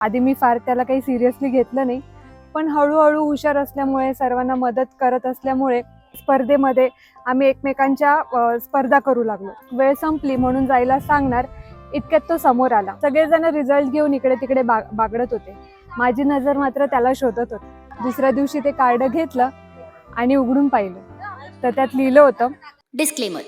आधी मी फार त्याला काही सिरियसली घेतलं नाही, पण हळूहळू हुशार असल्यामुळे, सर्वांना मदत करत असल्यामुळे स्पर्धेमध्ये आम्ही एकमेकांच्या स्पर्धा करू लागलो. वेळ संपली म्हणून जायला सांगणार इतक्यात तो समोर आला. सगळेजण रिझल्ट घेऊन इकडे तिकडे बागडत होते. माझी नजर मात्र त्याला शोधत होती. दुसऱ्या दिवशी ते कार्ड घेतलं आणि उघडून पाहिलं, तर त्यात लिहिलं होतं, डिस्क्लेमर.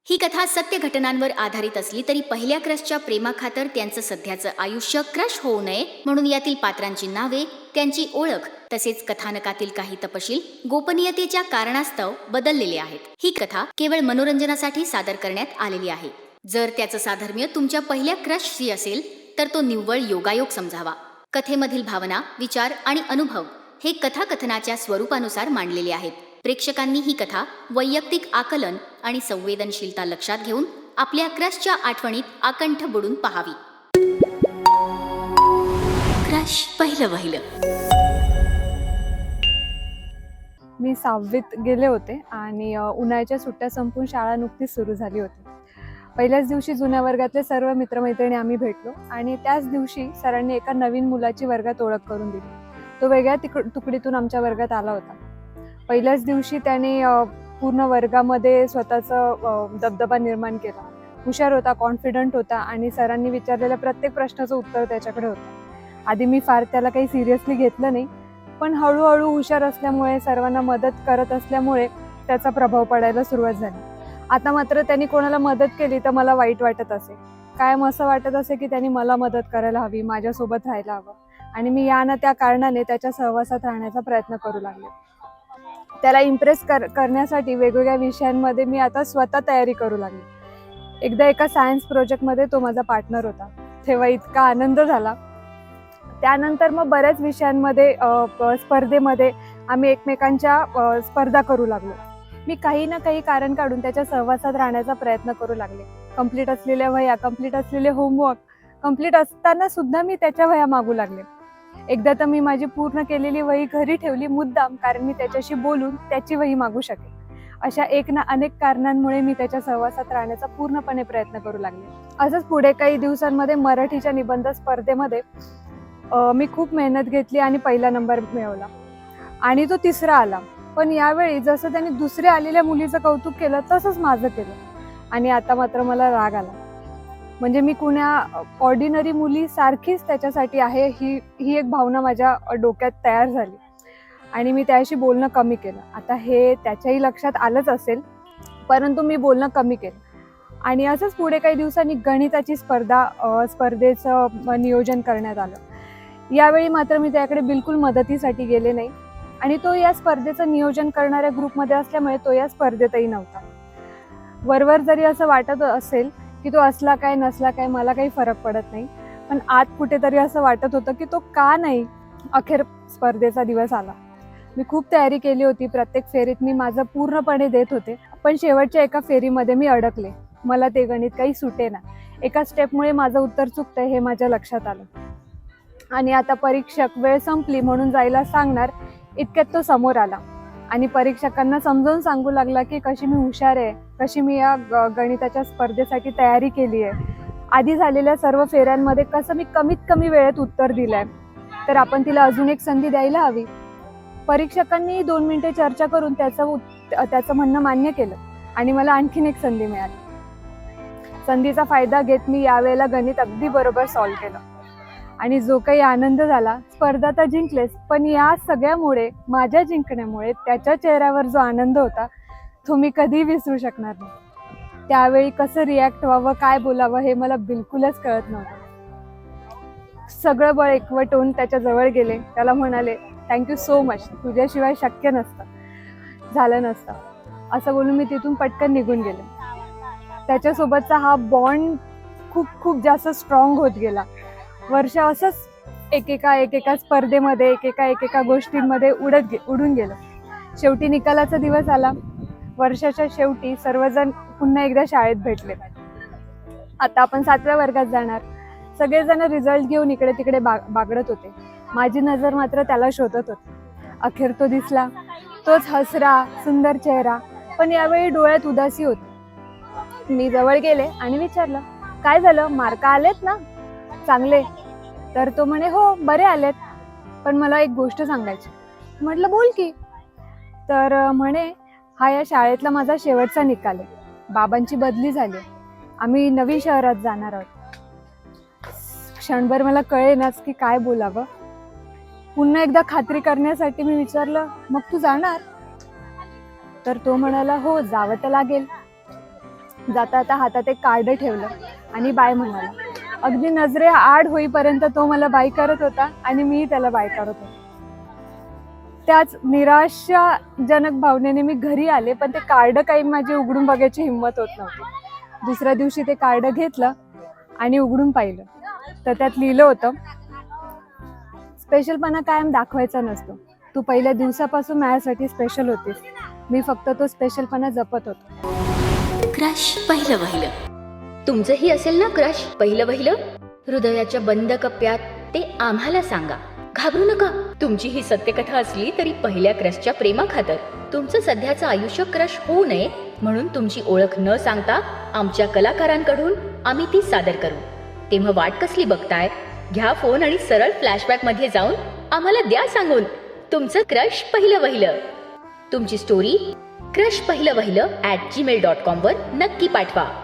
ही कथा सत्य घटनांवर आधारित असली तरी पहिल्या क्रशच्या प्रेमाखातर त्यांचं सध्याचं आयुष्य क्रश होऊ नये म्हणून यातील पात्रांची नावे, त्यांची ओळख तसेच कथानकातील काही तपशील गोपनीयतेच्या कारणास्तव बदललेले आहेत. ही कथा केवळ मनोरंजनासाठी सादर करण्यात आलेली आहे. जर त्याचं साधर्म्य तुमच्या पहिल्या क्रशशी असेल तर तो निव्वळ योगायोग समजावा. कथेमधील भावना, विचार आणि अनुभव हे कथाकथनाच्या स्वरूपानुसार मांडलेले आहेत. प्रेक्षकांनी ही कथा वैयक्तिक आकलन आणि संवेदनशीलता लक्षात घेऊन आपल्या क्रशच्या आठवणीत आकंठ बुडून पाहावी. क्रश पहिलं वहिलं. मी 6वीत गेले होते आणि उन्हाळ्याच्या सुट्ट्या संपून शाळा नुकतीच सुरू झाली होती. पहिल्याच दिवशी जुन्या वर्गातले सर्व मित्रमैत्रिणी आम्ही भेटलो आणि त्याच दिवशी सरांनी एका नवीन मुलाची वर्गात ओळख करून दिली. तो वेगळ्या तुकडीतून आमच्या वर्गात आला होता. पहिल्याच दिवशी त्याने पूर्ण वर्गामध्ये स्वतःचा दबदबा निर्माण केला. हुशार होता, कॉन्फिडंट होता आणि सरांनी विचारलेल्या प्रत्येक प्रश्नाचं उत्तर त्याच्याकडे होतं. आधी मी फार त्याला काही सिरियसली घेतलं नाही, पण हळूहळू हुशार असल्यामुळे, सर्वांना मदत करत असल्यामुळे त्याचा प्रभाव पडायला सुरुवात झाली. आता मात्र त्यांनी कोणाला मदत केली तर मला वाईट वाटत असे. कायम असं वाटत असे की त्यांनी मला मदत करायला हवी, माझ्यासोबत राहायला हवं आणि मी या ना त्या कारणाने त्याच्या सहवासात राहण्याचा प्रयत्न करू लागले. त्याला इम्प्रेस करण्यासाठी वेगवेगळ्या विषयांमध्ये मी आता स्वतः तयारी करू लागले. एकदा एका सायन्स प्रोजेक्टमध्ये तो माझा पार्टनर होता. तेव्हा इतका आनंद झाला. त्यानंतर मग बऱ्याच विषयांमध्ये स्पर्धेमध्ये आम्ही एकमेकांच्या स्पर्धा करू लागलो. मी काही ना काही कारण काढून त्याच्या सहवासात राहण्याचा प्रयत्न करू लागले. कंप्लीट असलेल्या वह्या, कंप्लीट असलेले होमवर्क, कंप्लीट असताना सुद्धा मी त्याच्या वह्या मागू लागले. एकदा तर मी माझी पूर्ण केलेली वही घरी ठेवली मुद्दाम, कारण मी त्याच्याशी बोलून त्याची वही मागू शकेल. अशा एक ना अनेक कारणांमुळे मी त्याच्या सहवासात राहण्याचा पूर्णपणे प्रयत्न करू लागले. असंच पुढे काही दिवसांमध्ये मराठीच्या निबंध स्पर्धेमध्ये मी खूप मेहनत घेतली आणि पहिला नंबर मिळवला आणि तो तिसरा आला. पण यावेळी जसं त्यांनी दुसऱ्या आलेल्या मुलीचं कौतुक केलं तसंच माझं केलं आणि आता मात्र मला राग आला. म्हणजे मी कुण्या ऑर्डिनरी मुली सारखीच त्याच्यासाठी आहे ही एक भावना माझ्या डोक्यात तयार झाली आणि मी त्याशी बोलणं कमी केलं. आता हे त्याच्याही लक्षात आलंच असेल, परंतु मी बोलणं कमी केलं. आणि असंच पुढे काही दिवसांनी गणिताची स्पर्धेचं नियोजन करण्यात आलं. यावेळी मात्र मी त्याकडे बिलकुल मदतीसाठी गेले नाही आणि तो या स्पर्धेचं नियोजन करणाऱ्या ग्रुपमध्ये असल्यामुळे तो या स्पर्धेतही नव्हता. वरवर जरी असं वाटत असेल की तो असला काय नसला काय मला काही फरक पडत नाही, पण आत कुठेतरी असं वाटत होतं की तो का नाही. अखेर स्पर्धेचा दिवस आला. मी खूप तयारी केली होती. प्रत्येक फेरीत मी माझं पूर्णपणे देत होते, पण शेवटच्या एका फेरीमध्ये मी अडकले. मला ते गणित काही सुटेना. एका स्टेपमुळे माझं उत्तर चुकतंय हे माझ्या लक्षात आलं आणि आता परीक्षक वेळ संपली म्हणून जायला सांगणार इतक्यात तो समोर आला आणि परीक्षकांना समजावून सांगू लागला की कशी मी हुशार आहे, कशी मी या गणिताच्या स्पर्धेसाठी तयारी केली आहे, आधी झालेल्या सर्व फेऱ्यांमध्ये कसं मी कमीत कमी वेळेत उत्तर दिलंय, तर आपण तिला अजून एक संधी द्यायला हवी. परीक्षकांनी 2 मिनिटे चर्चा करून त्याचं म्हणणं मान्य केलं आणि मला आणखीन एक संधी मिळाली. संधीचा फायदा घेत मी यावेळेला गणित अगदी बरोबर सॉल्व्ह केलं आणि जो काही आनंद झाला, स्पर्धा तर जिंकलेच, पण या सगळ्यामुळे, माझ्या जिंकण्यामुळे त्याच्या चेहऱ्यावर जो आनंद होता तो मी कधी विसरू शकणार नाही. त्यावेळी कसं रिॲक्ट व्हावं, काय बोलावं हे मला बिलकुलच कळत नव्हतं. सगळं बळ एकवट होऊन त्याच्या जवळ गेले. त्याला म्हणाले, थँक्यू सो मच, तुझ्याशिवाय शक्य झालं नसतं असं बोलून मी तिथून पटकन निघून गेले. त्याच्यासोबतचा हा बॉन्ड खूप खूप जास्त स्ट्रॉंग होत गेला. वर्ष असंच एकेका स्पर्धेमध्ये एकेका गोष्टींमध्ये उडून गेलं. शेवटी निकालाचा दिवस आला. वर्षाच्या शेवटी सर्वजण पुन्हा एकदा शाळेत भेटले. आता आपण 7व्या वर्गात जाणार. सगळेजण रिझल्ट घेऊन इकडे तिकडे बागडत होते. माझी नजर मात्र त्याला शोधत होती. अखेर तो दिसला. तोच हसरा, सुंदर चेहरा, पण यावेळी डोळ्यात उदासी होती. मी जवळ गेले आणि विचारलं, काय झालं, मार्क आलेत ना? चांगले. तर तो म्हणे हो बरे आलेत, पण मला एक गोष्ट सांगायची. म्हटलं बोल की. तर म्हणे हा या शाळेतला माझा शेवटचा निकाल आहे. बाबांची बदली झाली, आम्ही नवीन शहरात जाणार आहोत. क्षणभर मला कळेनाच की काय बोलावं. पुन्हा एकदा खात्री करण्यासाठी मी विचारलं, मग तू जाणार? तर तो म्हणाला हो जावं तर लागेल. जाता आता हातात एक कार्ड ठेवलं आणि बाय म्हणाला. अगदी नजरे आड होईपर्यंत तो मला बाय करत होता आणि मी त्याला बाय करत होते. त्याच निराशाजनक भावनेने मी घरी आले, पण ते कार्ड काही माझी उघडून बघायची हिंमत होत नव्हती. दुसऱ्या दिवशी ते कार्ड घेतलं आणि उघडून पाहिलं, तर त्यात लिहिलं होतं, स्पेशलपणा कायम दाखवायचा नसतो. तू पहिल्या दिवसापासून माझ्यासाठी स्पेशल होतीस. मी फक्त तो स्पेशलपणा जपत होतो. क्रश पहिलं वहिलं. तुमचंही असेल ना क्रश पहिलं वहिलं? हृदयाच्या बंद कप्प्यात ते आम्हाला सांगा. घाबरू नका. तुमची ही सत्यकथा असली तरी पहिल्या क्रशच्या प्रेमाखातर तुमचं सध्याचं आयुष्य क्रश होऊ नये म्हणून तुमची ओळख न सांगता आमच्या कलाकारांकडून आम्ही ती सादर करू. तेव्हा वाट कसली बघताय? घ्या फोन आणि सरळ फ्लॅशबॅक मध्ये जाऊन आम्हाला द्या सांगून तुमचं क्रश पहिलं वहिलं. तुमची स्टोरी क्रश पहिलं वहिलं @gmail.com वर नक्की पाठवा.